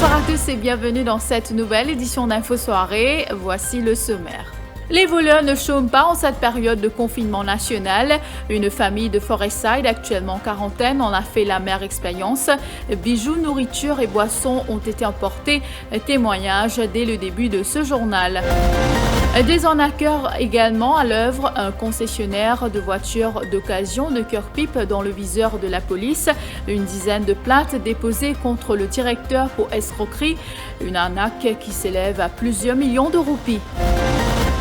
Bonsoir à tous et bienvenue dans cette nouvelle édition d'Info Soirée. Voici le sommaire. Les voleurs ne chôment pas en cette période de confinement national. Une famille de Forestside, actuellement en quarantaine, en a fait l'amère expérience. Bijoux, nourriture et boissons ont été emportés. Témoignage dès le début de ce journal. Des arnaqueurs également à l'œuvre, un concessionnaire de voitures d'occasion de Cœur-Pipe dans le viseur de la police, une dizaine de plaintes déposées contre le directeur pour escroquerie, une arnaque qui s'élève à plusieurs millions de roupies.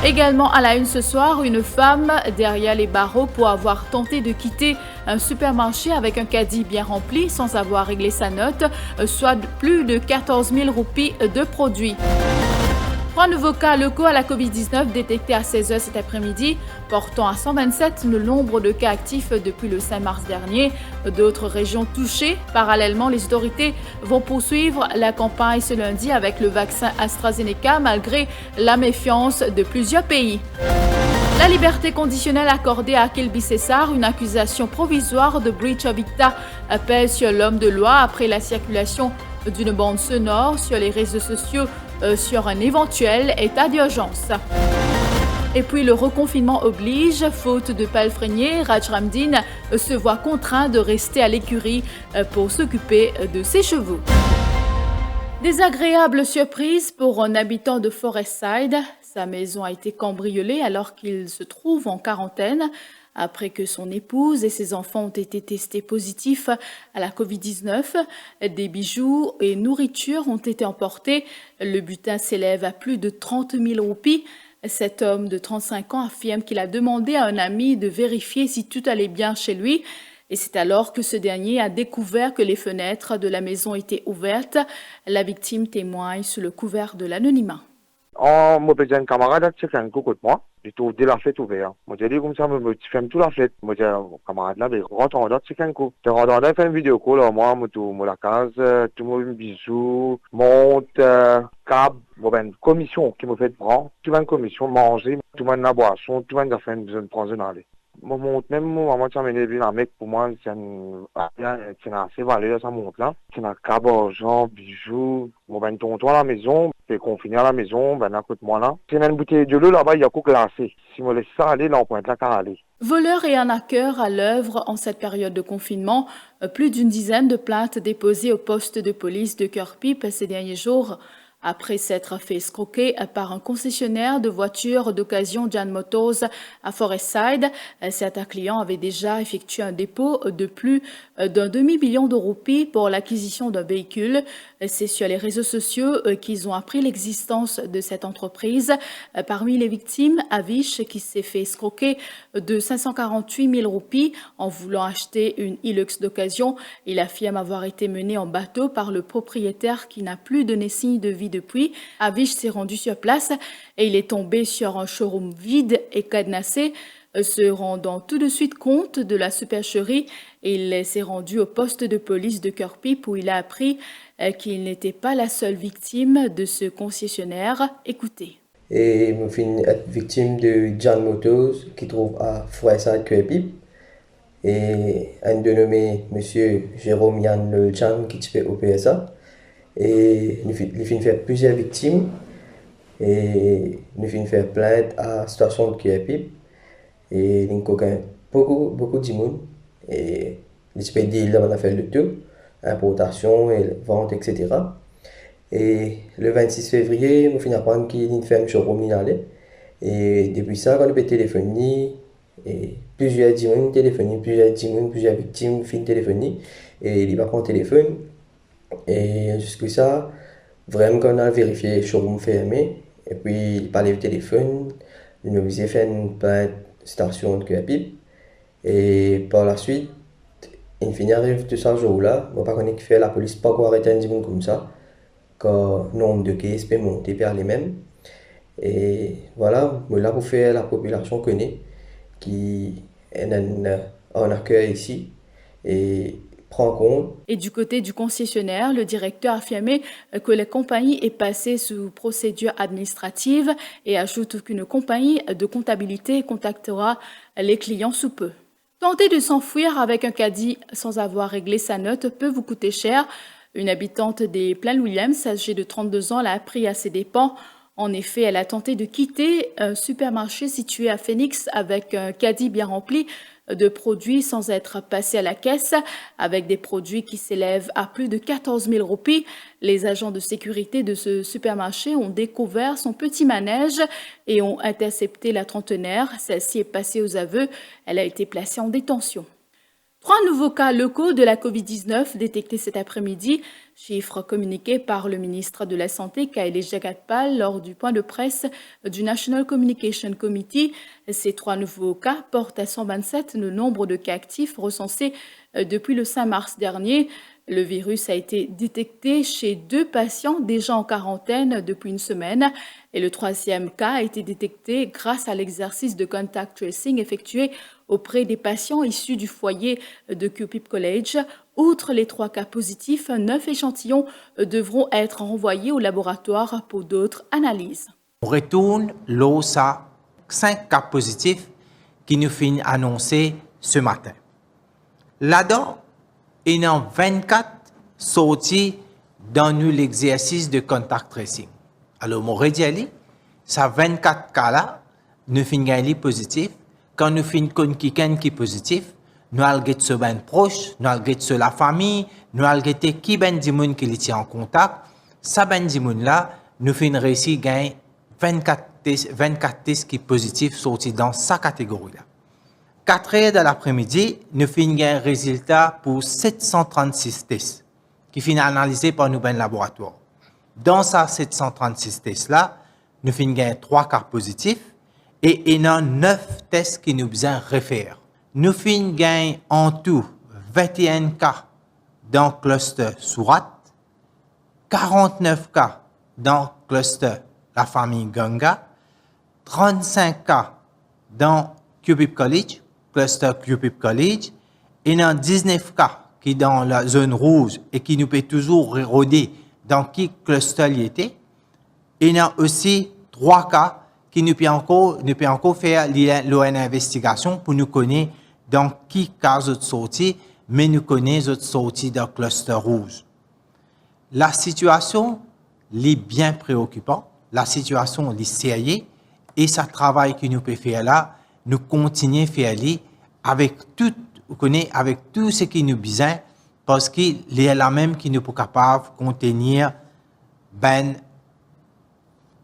Également à la une ce soir, une femme derrière les barreaux pour avoir tenté de quitter un supermarché avec un caddie bien rempli sans avoir réglé sa note, soit plus de 14 000 roupies de produits. 3 nouveaux cas locaux à la COVID-19 détectés à 16h cet après-midi, portant à 127 le nombre de cas actifs depuis le 5 mars dernier. D'autres régions touchées. Parallèlement, les autorités vont poursuivre la campagne ce lundi avec le vaccin AstraZeneca malgré la méfiance de plusieurs pays. La liberté conditionnelle accordée à Kilby Cessar, une accusation provisoire de breach of dicta pèse sur l'homme de loi après la circulation d'une bande sonore sur les réseaux sociaux sur un éventuel état d'urgence. Et puis le reconfinement oblige, faute de palefrenier, Raj Ramdin se voit contraint de rester à l'écurie pour s'occuper de ses chevaux. Désagréable surprise pour un habitant de Forestside. Sa maison a été cambriolée alors qu'il se trouve en quarantaine. Après que son épouse et ses enfants ont été testés positifs à la COVID-19, des bijoux et nourriture ont été emportés. Le butin s'élève à plus de 30 000 roupies. Cet homme de 35 ans affirme qu'il a demandé à un ami de vérifier si tout allait bien chez lui. Et c'est alors que ce dernier a découvert que les fenêtres de la maison étaient ouvertes. La victime témoigne sous le couvert de l'anonymat. Moi, j'ai un camarade qui a un coup de moi. J'ai tout de la fête ouverte. Moi, j'ai dit comme ça, moi, tu fais toute la fête. Moi, j'ai un camarade là, il rentre en dehors, c'est un coup. Tu rentres en dehors, fait une vidéo call, moi, la case, tout le monde, bisous, monte, câble, une commission qui me fait prendre. Tu vas une commission, manger, tu vas une boisson, tu vas une affaire, besoin de prendre une allée. Moi, monte même, moi, tu m'as dit, un mec, pour moi, c'est assez valeur, ça monte là. C'est un câble, argent, bijoux, une tonton à la maison, c'est confiné à la maison, à côté de moi là. C'est une bouteille de l'eau là-bas, il y a qu'au glacé. Si on laisse ça aller, là, on pointe là qu'à aller. Voleurs et arnaqueurs à l'œuvre en cette période de confinement. Plus d'une dizaine de plaintes déposées au poste de police de Cœur-Pipe ces derniers jours. Après s'être fait escroquer par un concessionnaire de voitures d'occasion Jan Motors à Forestside, certains clients avaient déjà effectué un dépôt de plus d'un demi-million de roupies pour l'acquisition d'un véhicule. C'est sur les réseaux sociaux qu'ils ont appris l'existence de cette entreprise. Parmi les victimes, Avish qui s'est fait escroquer de 548 000 roupies en voulant acheter une Hilux d'occasion. Il affirme avoir été mené en bateau par le propriétaire qui n'a plus donné signe de vie depuis. Avish s'est rendu sur place et il est tombé sur un showroom vide et cadenassé. Se rendant tout de suite compte de la supercherie, il s'est rendu au poste de police de Cœur-Pipe où il a appris qu'il n'était pas la seule victime de ce concessionnaire. Écoutez. Et je suis victime de Jan Motors qui trouve à Forestside Cœur-Pipe et un dénommé monsieur Jérôme Yann Le Chan qui fait au PSA. Et nous finissons faire plusieurs victimes et nous finissons faire plainte à la station de Cœur-Pipe et nous avons beaucoup de monde et l'expédie là on a fait le tout, importation et vente etc. Et le 26 février nous finissons apprendre qu'il y a une ferme showroom et depuis ça quand on a téléphoné et plusieurs victimes finissent téléphoner et ils ne pas prendre téléphone. Et jusqu'à ça, vraiment quand on a vérifié le showroom fermé, et puis il parlait au téléphone, il nous a fait une plainte station de Cœur-Pipe, et par la suite, il finit arrive tout ça jour-là, moi pas connais qui fait la police pas quoi arrêter un dimanche comme ça, que le nombre de cas peut monter vers les mêmes. Et voilà, là pour faire la population connaît qui est en accueil ici et prend compte. Et du côté du concessionnaire, le directeur a affirmé que la compagnie est passée sous procédure administrative et ajoute qu'une compagnie de comptabilité contactera les clients sous peu. Tenter de s'enfuir avec un caddie sans avoir réglé sa note peut vous coûter cher. Une habitante des Plaines Williams, âgée de 32 ans, l'a appris à ses dépens. En effet, elle a tenté de quitter un supermarché situé à Phoenix avec un caddie bien rempli de produits sans être passé à la caisse, avec des produits qui s'élèvent à plus de 14 000 roupies. Les agents de sécurité de ce supermarché ont découvert son petit manège et ont intercepté la trentenaire. Celle-ci est passée aux aveux. Elle a été placée en détention. 3 nouveaux cas locaux de la COVID-19 détectés cet après-midi, chiffre communiqué par le ministre de la Santé, Kaile Jagatpal, lors du point de presse du National Communication Committee. Ces 3 nouveaux cas portent à 127 le nombre de cas actifs recensés depuis le 5 mars dernier. Le virus a été détecté chez 2 patients déjà en quarantaine depuis une semaine et le 3e cas a été détecté grâce à l'exercice de contact tracing effectué auprès des patients issus du foyer de QPIP College. Outre les 3 cas positifs, 9 échantillons devront être renvoyés au laboratoire pour d'autres analyses. On retourne l'OSA 5 cas positifs qui nous finissent annoncer ce matin. Là-dedans, il y en a 24 sortis dans l'exercice de contact tracing. Alors, mon redis, ça 24 cas-là, nous finissons positifs. Quand nous finissons quelqu'un qui est positif, nous allons se ben proche, nous allons sur la famille, nous allons qui ben di moun qui est en contact. Ça ben di moun là, nous finissons réussir gagner 24 tests qui sont positifs sortis dans sa catégorie-là. 4 heures de l'après-midi, nous finissons un résultat pour 736 tests qui finissent analysés par nous ben laboratoire. Dans ces 736 tests-là, nous finissons 3 cas positifs et il y a 9 tests qui nous besoin refaire. Nous finissons en tout 21 cas dans le cluster Surat, 49 cas dans le cluster la famille Ganga, 35 cas dans QPIP College, cluster QPIP College, et il y a 19 cas qui sont dans la zone rouge et qui nous peut toujours rôder dans qui cluster il était. Il y a aussi 3 cas qui nous peut encore faire l'ON investigation pour nous connaître dans qui cas de sortie, mais nous connaissons autres sorties dans le cluster rouge. La situation est bien préoccupante, la situation est sérieuse et ce travail que nous pouvons faire là, nous continuons à faire avec tout, avec tout ce qui nous besoin parce qu'il est là même qui nous est capable de contenir la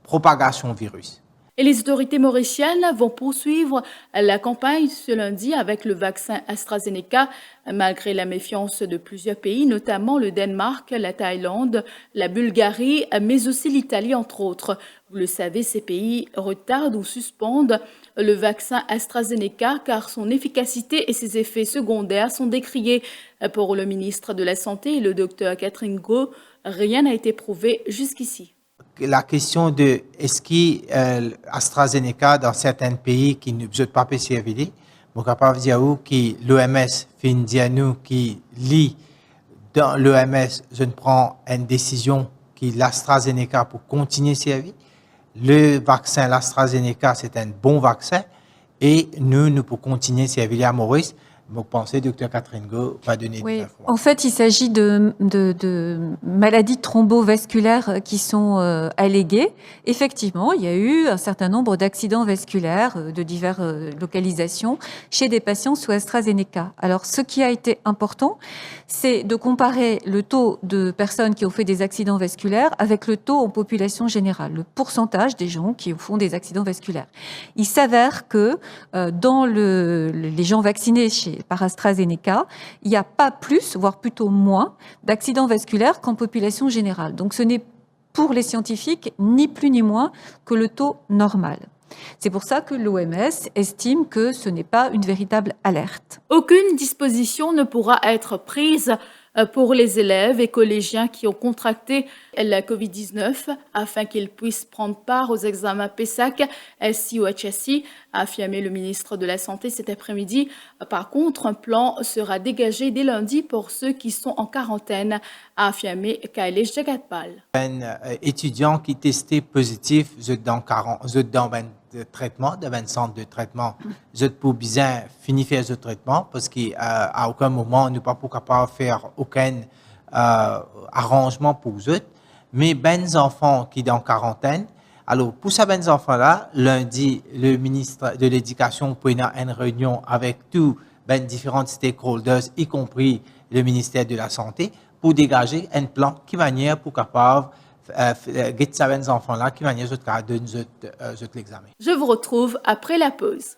propagation du virus. Et les autorités mauriciennes vont poursuivre la campagne ce lundi avec le vaccin AstraZeneca, malgré la méfiance de plusieurs pays, notamment le Danemark, la Thaïlande, la Bulgarie, mais aussi l'Italie, entre autres. Vous le savez, ces pays retardent ou suspendent le vaccin AstraZeneca car son efficacité et ses effets secondaires sont décriés. Pour le ministre de la Santé et le docteur Catherine Go, rien n'a été prouvé jusqu'ici. La question de est-ce que AstraZeneca dans certains pays qui ne sont pas servir, je suis capable de dire que l'OMS fait dire nous qui lit dans l'OMS, je prends une décision qui l'AstraZeneca pour continuer à servir. Le vaccin, l'AstraZeneca, c'est un bon vaccin et nous pouvons continuer à servir à Maurice. Vous pensez, Dr Catherine Go va donner des informations. En fait, il s'agit de maladies thrombovasculaires qui sont alléguées. Effectivement, il y a eu un certain nombre d'accidents vasculaires de diverses localisations chez des patients sous AstraZeneca. Alors, ce qui a été important, c'est de comparer le taux de personnes qui ont fait des accidents vasculaires avec le taux en population générale, le pourcentage des gens qui font des accidents vasculaires. Il s'avère que dans les gens vaccinés par AstraZeneca, il n'y a pas plus, voire plutôt moins, d'accidents vasculaires qu'en population générale. Donc ce n'est pour les scientifiques ni plus ni moins que le taux normal. C'est pour ça que l'OMS estime que ce n'est pas une véritable alerte. Aucune disposition ne pourra être prise pour les élèves et collégiens qui ont contracté la COVID-19 afin qu'ils puissent prendre part aux examens PESAC, SI ou HSI, a affirmé le ministre de la Santé cet après-midi. Par contre, un plan sera dégagé dès lundi pour ceux qui sont en quarantaine, a affirmé Kailesh Jagatpal. Étudiants qui testaient positifs, dans de traitement, de 20 centres de traitement, pour bien finir faire ce traitement parce qu'à aucun moment, nous ne sommes pas capables de faire aucun arrangement pour eux. Mais les enfants qui sont en quarantaine, alors pour ces enfants-là, lundi, le ministre de l'Éducation pour une réunion avec tous les différents stakeholders, y compris le ministère de la Santé, pour dégager un plan qui manière pour capable ces enfants-là qui manière de l'examen. Je vous retrouve après la pause.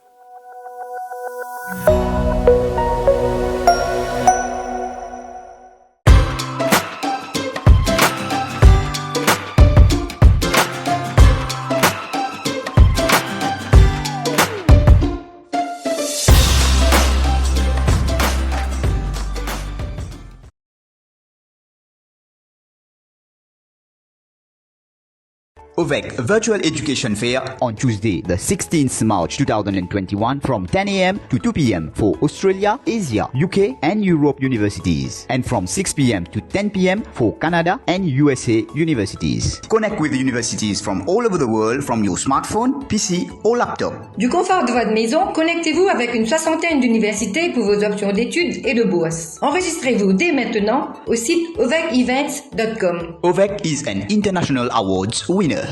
OVEC Virtual Education Fair on Tuesday, the 16th March 2021 from 10 a.m. to 2 p.m. for Australia, Asia, UK and Europe universities, and from 6 p.m. to 10 p.m. for Canada and USA universities. Connect with universities from all over the world from your smartphone, PC or laptop. Du confort de votre maison, connectez-vous avec une soixantaine d'universités pour vos options d'études et de bourse. Enregistrez-vous dès maintenant au site ovecevents.com. OVEC is an international awards winner.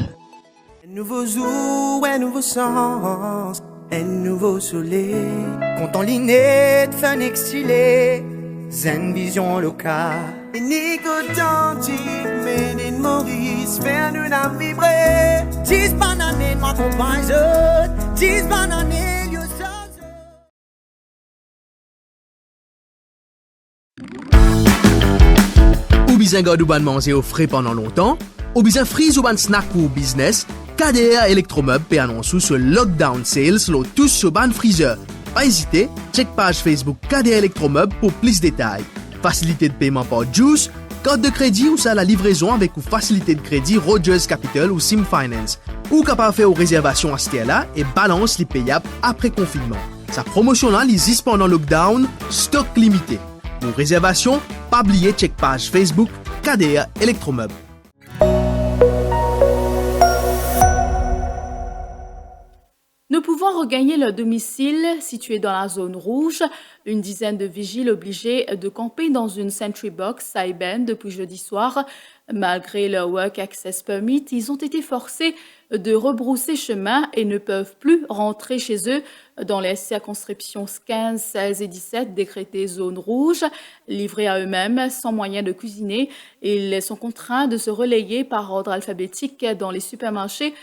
Un nouveau jour, un nouveau sens, un nouveau soleil. Compte en ligne de fin exilé, Zen Vision locale. Et Nico Tanti, made in Maurice, faire nous la vibrer. 10 bananes, moi compagnon, 10 bananes, you Ou bien gardez ban manger au frais pendant longtemps, ou bien freeze ou ban snack pour business, KDR Electromeubles peut annoncer ce lockdown sales lo tous sur ban freezer. Pas hésiter, check page Facebook KDR Electromeubles pour plus de détails. Facilité de paiement par Juice, carte de crédit ou ça la livraison avec ou facilité de crédit Rogers Capital ou Sim Finance. Ou capable faire aux réservations à ce là et balance les payables après confinement. Sa promotion là existe pendant lockdown, stock limité. Pour réservation, pas oublier check page Facebook KDR Electromeubles. Nous pouvons regagner leur domicile situé dans la zone rouge. Une dizaine de vigiles obligés de camper dans une sentry box à Eben depuis jeudi soir. Malgré leur work access permit, ils ont été forcés de rebrousser chemin et ne peuvent plus rentrer chez eux dans les circonscriptions 15, 16 et 17 décrétées zone rouge. Livrés à eux-mêmes, sans moyen de cuisiner, ils sont contraints de se relayer par ordre alphabétique dans les supermarchés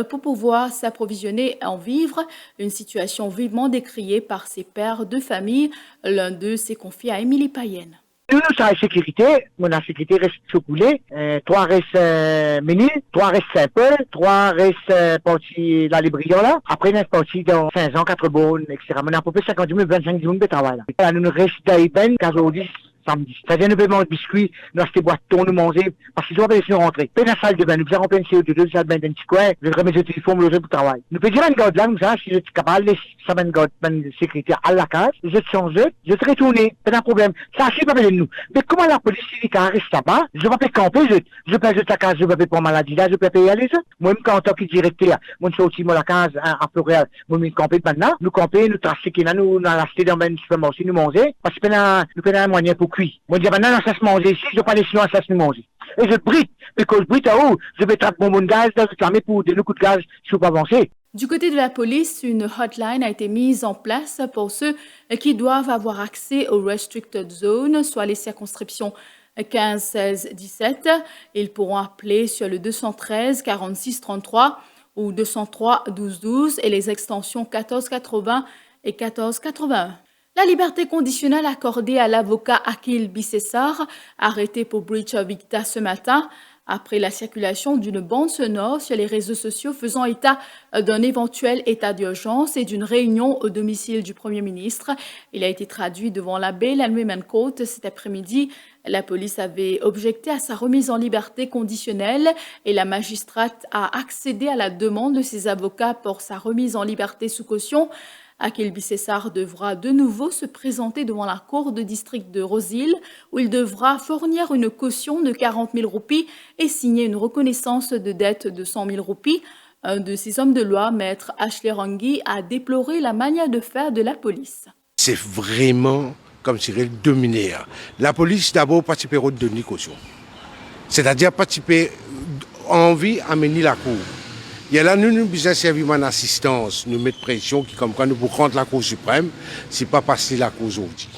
pour pouvoir s'approvisionner en vivres. Une situation vivement décriée par ces pères de famille. L'un d'eux s'est confié à Émilie Payenne. Nous, ça la sécurité. La sécurité reste chocoulée. 3 restent Ménil, 3 restent Saint-Paul, 3 restent partie la Librion là. Après, nous parti dans 5 ans, 4 bonnes, etc. On a à peu près 50 000, 25 000 de travail là. Nous restons d'Aïben, aujourd'hui, samedi. C'est-à-dire, nous payons des biscuits, nous achetons des boîtes de thon, nous manger, parce qu'ils ont pas laissé nous rentrer. Puis, dans la salle de bain, nous faisons remplir CO2, nous salle de bain d'un petit coin, nous remettons le téléphone, nous pour travail. Nous pouvons dire à une garde là, nous savons, si je suis capable de laisser ça, une garde, une sécurité à la case, je te change, je te retourne, pas de problème. Ça, c'est pas de nous. Mais comment la police, si elle reste là-bas, je ne peux pas camper, je peux pas ta case, je peux pas pour maladie là, je peux pas y aller, ça. Moi, même quand en tant que directeur, moi, je suis aussi, moi, la case, à peu près, moi, je camper maintenant, nous camper, nous tracer, nous, acheter dans un supermarché, nous manger, parce que nous prenons un moyen pour cuire. Moi, je dis, maintenant, ça se manger ici, je ne vais pas laisser nous, ça se nous manger. Et je brite, mais quand je brite à haut, je vais trapper mon gaz, je vais réclamer pour des coups de gaz, je ne peux pas avancer. Du côté de la police, une hotline a été mise en place pour ceux qui doivent avoir accès aux restricted zones, soit les circonscriptions 15, 16, 17. Ils pourront appeler sur le 213 46 33 ou 203 12 12 et les extensions 14 80 et 14 81. La liberté conditionnelle accordée à l'avocat Akil Bissessar, arrêté pour breach of dicta ce matin, après la circulation d'une bande sonore sur les réseaux sociaux faisant état d'un éventuel état d'urgence et d'une réunion au domicile du Premier ministre. Il a été traduit devant la Bail and Women Court cet après-midi. La police avait objecté à sa remise en liberté conditionnelle et la magistrate a accédé à la demande de ses avocats pour sa remise en liberté sous caution. Akil Bissessar devra de nouveau se présenter devant la cour de district de Rosehill où il devra fournir une caution de 40 000 roupies et signer une reconnaissance de dette de 100 000 roupies. Un de ses hommes de loi, maître Ashley Rangi, a déploré la manière de faire de la police. C'est vraiment, comme Cyril, dominé. La police, d'abord, participe au de caution. C'est-à-dire participer envie à mener la cour. Il y a là, nous besoin servir en assistance, nous mettre pression, qui comme quand nous pour rendre la Cour suprême, c'est pas passer la Cour aujourd'hui.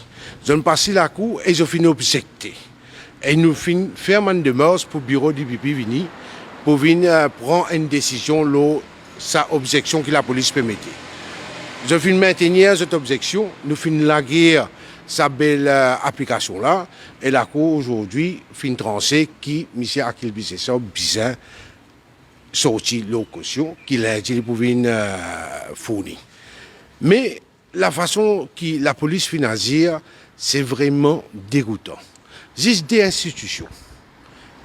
Je ne passe la Cour et je finis objecter. Et nous finissons faire une demande pour le bureau du PIP venir, pour venir prendre une décision, sa objection que la police permettait. Je finis maintenir cette objection, nous finissons la guerre, sa belle application là, et la Cour aujourd'hui finit trancher qui, M. Akil Bissessar, bizarre, sorti la caution qu'il a dit pour venir fournir. Mais la façon que la police financière, c'est vraiment dégoûtant. Juste des institutions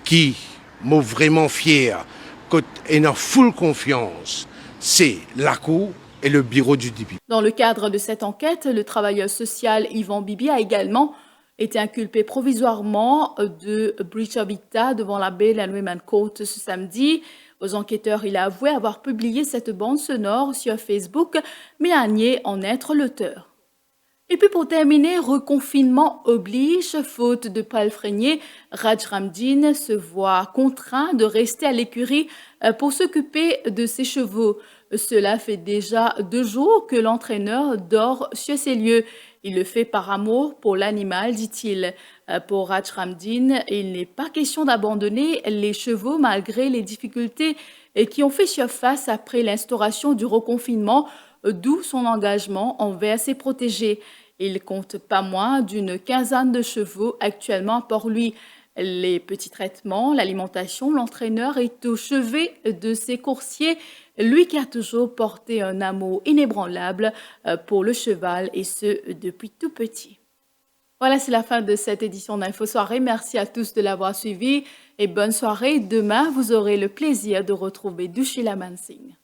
qui m'ont vraiment fier, qui ont full confiance, c'est la Cour et le bureau du DPI. Dans le cadre de cette enquête, le travailleur social Yvan Bibi a également été inculpé provisoirement de breach of dicta devant la Bail and Women Court ce samedi. Aux enquêteurs, il a avoué avoir publié cette bande sonore sur Facebook, mais a nié en être l'auteur. Et puis pour terminer, reconfinement oblige, faute de palefrenier, Raj Ramdin se voit contraint de rester à l'écurie pour s'occuper de ses chevaux. Cela fait déjà 2 jours que l'entraîneur dort sur ces lieux. Il le fait par amour pour l'animal, dit-il. Pour Raj Ramdin, il n'est pas question d'abandonner les chevaux malgré les difficultés qui ont fait surface après l'instauration du reconfinement, d'où son engagement envers ses protégés. Il compte pas moins d'une quinzaine de chevaux actuellement pour lui. Les petits traitements, l'alimentation, l'entraîneur est au chevet de ses coursiers, lui qui a toujours porté un amour inébranlable pour le cheval et ce depuis tout petit. Voilà, c'est la fin de cette édition d'Info Soirée. Merci à tous de l'avoir suivi et bonne soirée. Demain, vous aurez le plaisir de retrouver Dushila Mansingh.